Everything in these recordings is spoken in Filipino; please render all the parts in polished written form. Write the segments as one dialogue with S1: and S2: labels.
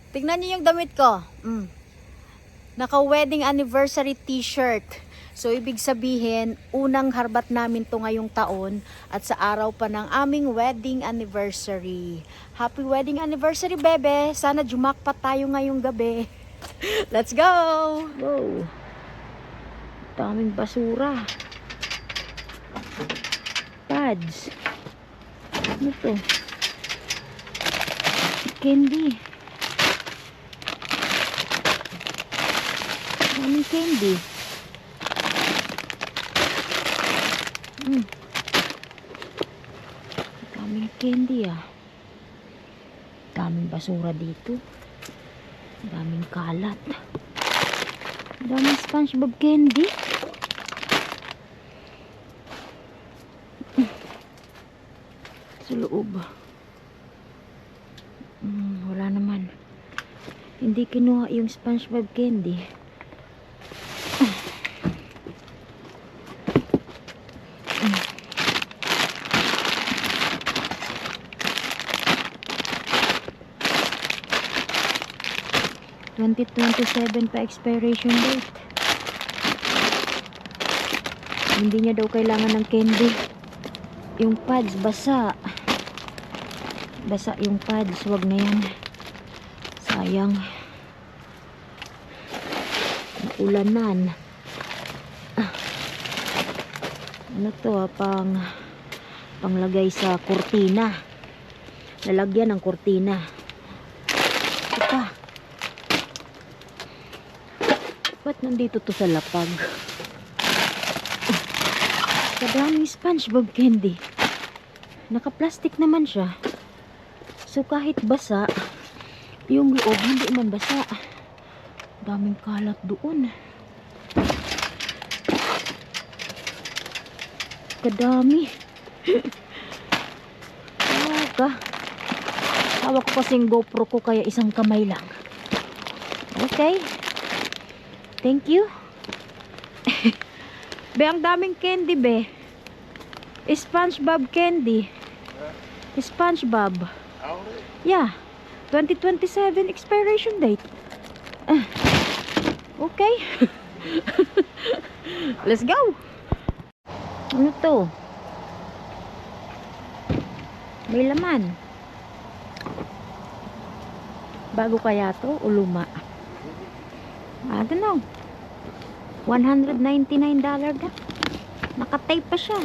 S1: Tingnan niyo yung damit ko. Naka-wedding anniversary t-shirt. So, ibig sabihin, unang harbat namin to ngayong taon at sa araw pa ng aming wedding anniversary. Happy wedding anniversary, bebe! Sana jumakpat tayo ngayong gabi. Let's go! Wow! Daming basura. Pads. Ano to? Candy. Daming candy. Daming candy ah. Daming basura dito. Daming kalat. Daming SpongeBob candy. Sa loob. Wala naman. Hindi kinuha yung SpongeBob candy. $2027 pa expiration date. Hindi niya daw kailangan ng candy. Yung pads basa. Basa yung pads, wag na yan. Sayang. Ulanan. Ano to panglagay sa kurtina. Lalagyan ng kurtina. Ito pa. Ba't nandito to sa lapag? Kadaming SpongeBob candy. Naka-plastic naman siya. So kahit basa, yung loob hindi man basa. Daming kalat doon. Kadami. Hawak ko kasing GoPro ko kaya isang kamay lang. Okay. Thank you. Be, ang daming candy, be. SpongeBob candy. SpongeBob. Yeah. 2027 expiration date. Okay. Let's go. Ano to? May laman. Bago kaya to o luma? I don't know. $199 na. Naka-tape pa siya.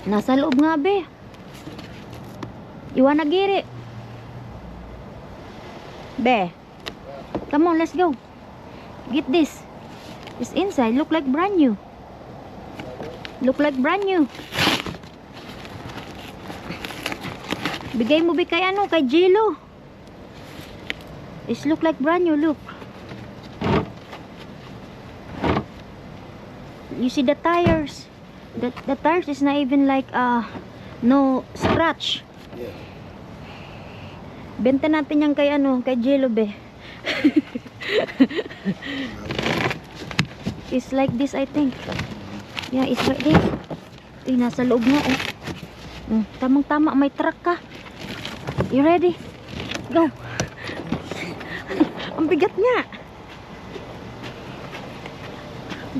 S1: Nasa loob nga, be. You wanna get it? Be. Come on, let's go. Get this. It's inside. Look like brand new. Look like brand new. Bigay mo kay kay Jello. It's look like brand new. Look. You see the tires. The tires is not even like no scratch. Yeah. Benta natin yan kay kay Jello, be. It's like this, I think. Yeah, it's like this. Nasa loob nga, tamang-tama, may truck ka. You ready? Go. Ang bigat nga.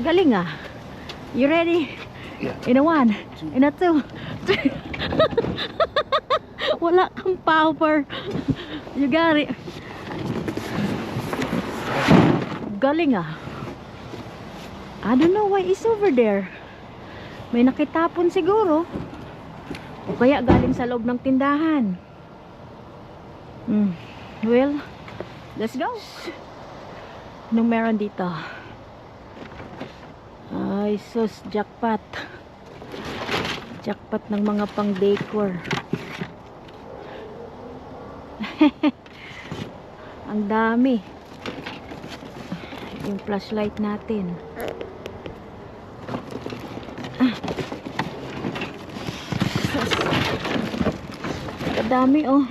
S1: Galing ah. You ready?
S2: Yeah.
S1: In a 1, in a 2, 3. Wala kang power. You got it. Galing ah. I don't know why it's over there. May nakitapon siguro. O kaya galing sa loob ng tindahan. Well, let's go. Anong meron dito? Ay, sus, jackpot. Jackpot ng mga pang decor. Ang dami. Yung flashlight natin. Kadami oh.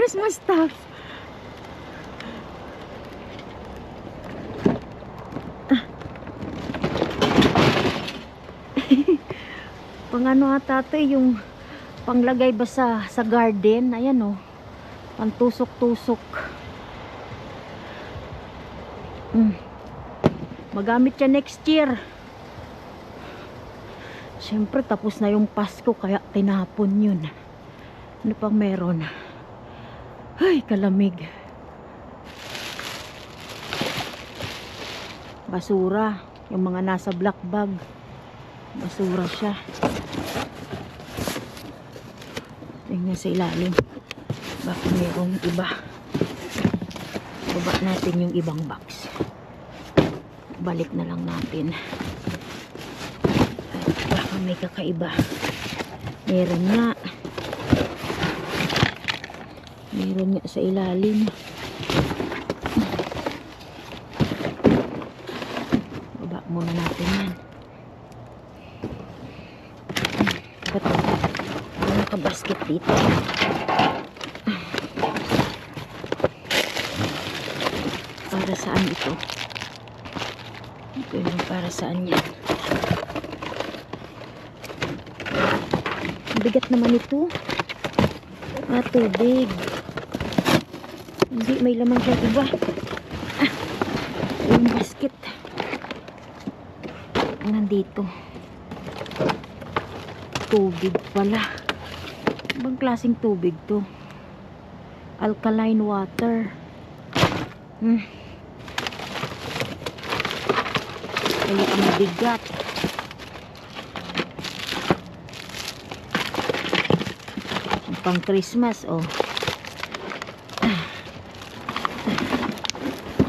S1: Christmas stuff. Pang ano ata ito, yung panglagay ba sa garden. Ayan oh. Pantusok-tusok. Magamit siya next year. Siyempre tapos na yung Pasko kaya tinapon yun. Ano pang meron? Ay, kalamig. Basura. Yung mga nasa black bag. Basura siya. Tingnan sa ilalim. Baka mayroong iba. Baba natin yung ibang box. Balik na lang natin. Ay, baka may kakaiba. Meron nga. Meron nga sa ilalim. Baba muna natin yan. Ba't may nakabasket dito? Para saan ito? Ito yung para saan yan? Bigat naman ito. Tubig. Hindi, may laman siya iba. Yung basket. Nandito. Tubig pala. Ibang klaseng tubig to. Alkaline water. Kaya ang bigat. Pang Christmas, oh.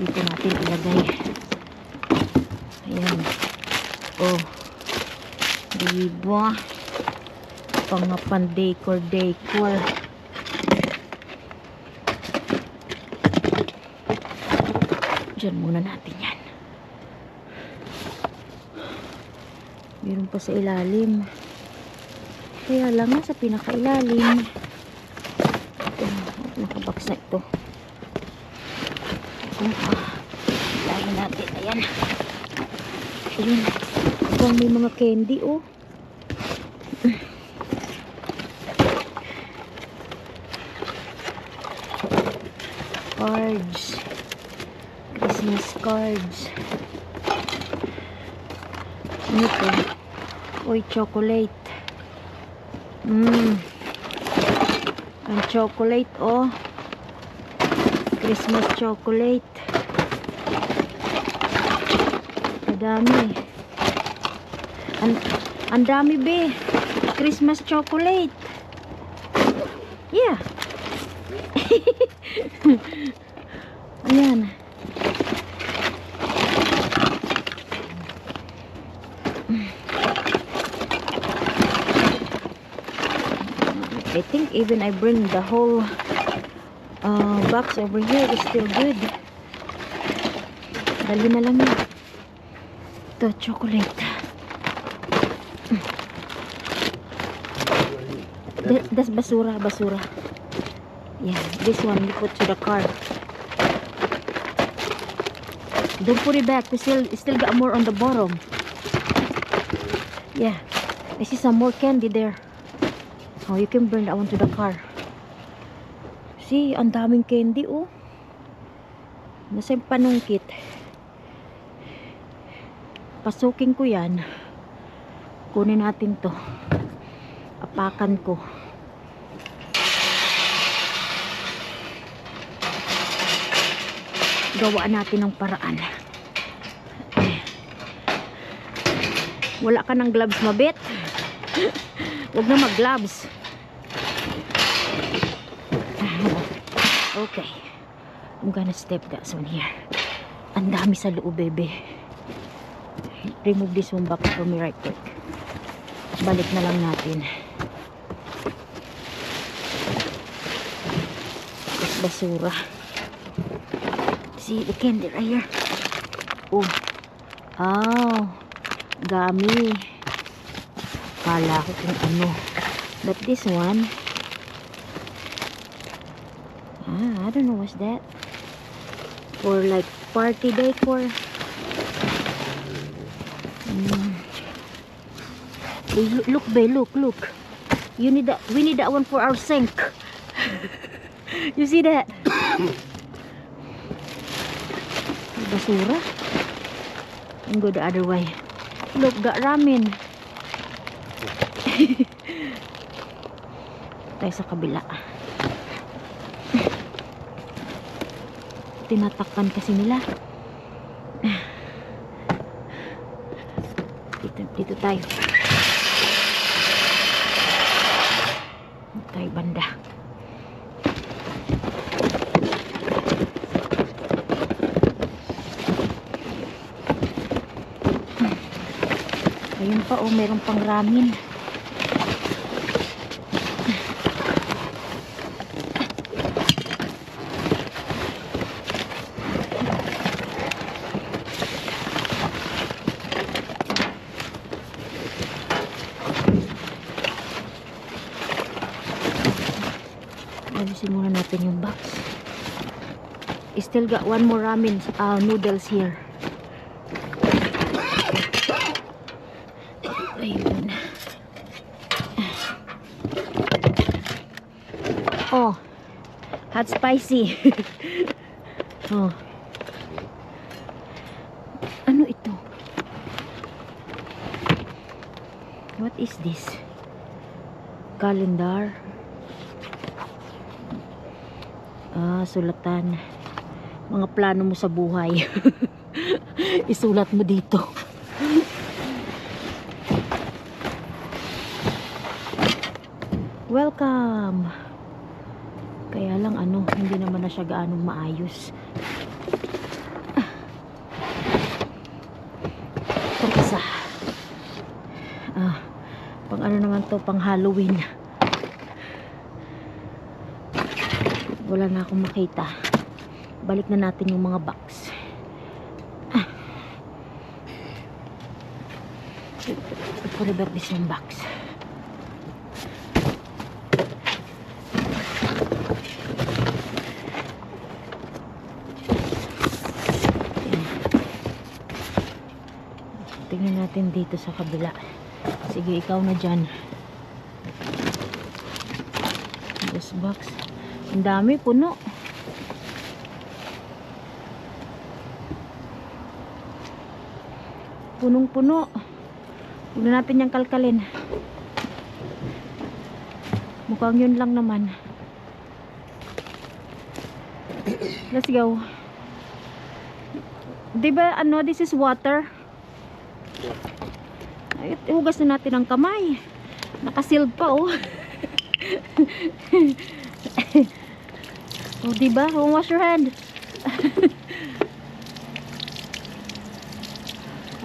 S1: Dito natin ilagay. Ayan. Oh. Diba? Pang decor. Diyan muna natin yan. Meron pa sa ilalim. Kaya lang sa pinakailalim. Nakabox na ito. Lagi natin. Ayan. Ayan. Ito may mga candy, oh. Cards. Christmas cards. Ano ito? Uy, chocolate. Ang chocolate, oh. Christmas chocolate. Ang dami, be. Christmas chocolate. Yeah. Ayan. I think even I bring the whole box over here is still good. Dali na lang yun. Ito, chocolate. That's basura. Yeah, this one you put to the car. Don't put it back. We still got more on the bottom. Yeah, I see some more candy there. Oh, you can bring that one to the car. See, ang daming candy, oh. Nasa yung panungkit. Pasukin ko yan. Kunin natin to. Apakan ko. Gawaan natin ng paraan. Wala ka ng gloves, mabit. Huwag na mag-gloves. Okay. I'm gonna step that one here. Ang dami sa loob, baby. Remove this one back for me right quick. Balik na lang natin. Tapos basura. See the candy right here. Oh. Gummy. Kala ko kung ano. But this one, I don't know what's that. Or like party decor. Hey, look, babe, look. We need that one for our sink. You see that? Basura. And go the other way. Look, got ramen. Tayo sa kabila. Tinatakpan kasi nila. Dito tayo. Tayo banda. Ayun pa, oh, meron pang ramen. Ayusin muna natin yung box. Still got one more ramen noodles here. Ayun. Oh, hot spicy. Oh. Ano ito? What is this? Calendar. Sulatan. Mga plano mo sa buhay. Isulat mo dito. Welcome. Kaya lang hindi naman na siya gaanong maayos. Itong isa. Pang ano naman to, pang Halloween. Wala na akong makita. Balik na natin yung mga box. Put back this one box. Tingnan natin dito sa kabila. Sige, ikaw na dyan. This box. Ang dami, puno. Punong-puno. Huwag na natin yung kalkalin. Mukhang yun lang naman. Let's go. Diba, this is water. Ay, hugas na natin ang kamay. Nakasealed pa, oh. Oh, diba? Wash your hand.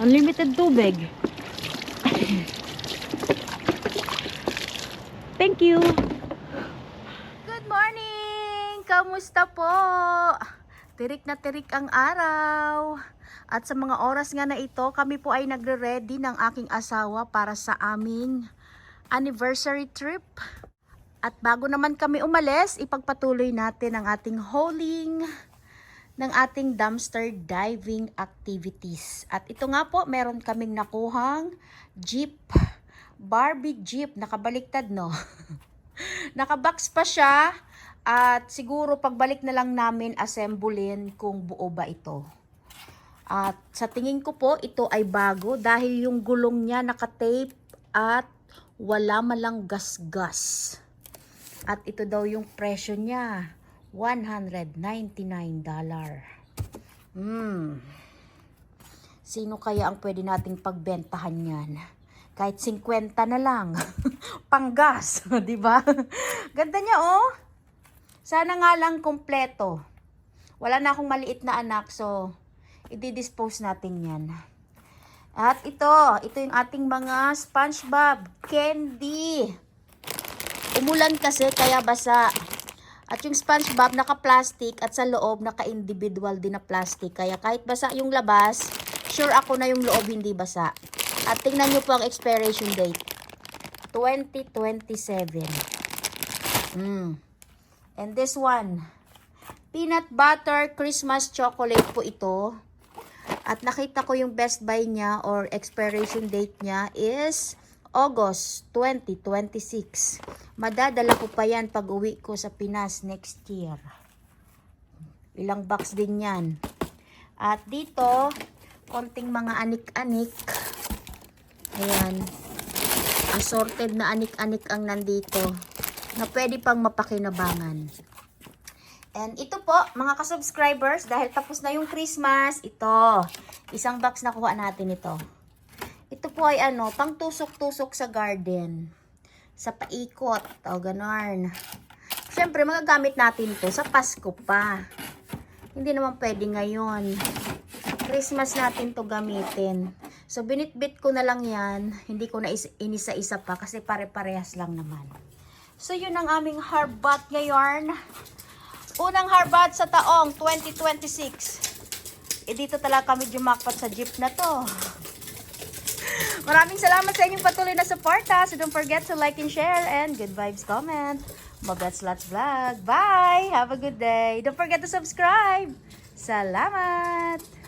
S1: Unlimited tubig. Thank you. Good morning! Kamusta po? Tirik na tirik ang araw. At sa mga oras nga na ito, kami po ay nagre-ready ng aking asawa para sa aming anniversary trip. At bago naman kami umalis, ipagpatuloy natin ang ating hauling ng ating dumpster diving activities. At ito nga po, meron kaming nakuhang Jeep, Barbie Jeep, nakabaliktad, no? Nakabox pa siya at siguro pagbalik na lang namin assemblein kung buo ba ito. At sa tingin ko po, ito ay bago dahil yung gulong niya nakatape at wala malang gas-gas. At ito daw yung presyo niya, $199. Sino kaya ang pwede nating pagbentahan yan? Kahit 50 na lang. Panggas, di ba? Ganda niya, oh. Sana nga lang kompleto. Wala na akong maliit na anak, so i-dispose natin yan. At ito yung ating mga SpongeBob candy. Umulan kasi kaya basa. At yung SpongeBob naka-plastic at sa loob naka-individual din na plastic. Kaya kahit basa yung labas, sure ako na yung loob hindi basa. At tingnan nyo po ang expiration date. 2027. And this one, Peanut butter Christmas chocolate po ito. At nakita ko yung best buy niya or expiration date niya is August 2026. Madadala ko pa yan pag uwi ko sa Pinas next year. Ilang box din yan. At dito, konting mga anik-anik. Ayan. Assorted na anik-anik ang nandito na pwede pang mapakinabangan. And ito po, mga ka-subscribers, dahil tapos na yung Christmas, ito. Isang box na kuha natin ito. Ito po ay pang tusok-tusok sa garden. Sa paikot. O, ganon. Siyempre, magagamit natin to sa Pasko pa. Hindi naman pwede ngayon. Christmas natin to gamitin. So, binitbit ko na lang yan. Hindi ko na inisa-isa pa kasi pare-parehas lang naman. So, yun ang aming harbat ngayon. Unang harbat sa taong 2026. Dito talaga kami jumakpat sa jeep na to. Maraming salamat sa inyong patuloy na suporta. So, don't forget to like and share and good vibes comment. Mabats Lots Vlog. Bye! Have a good day. Don't forget to subscribe. Salamat!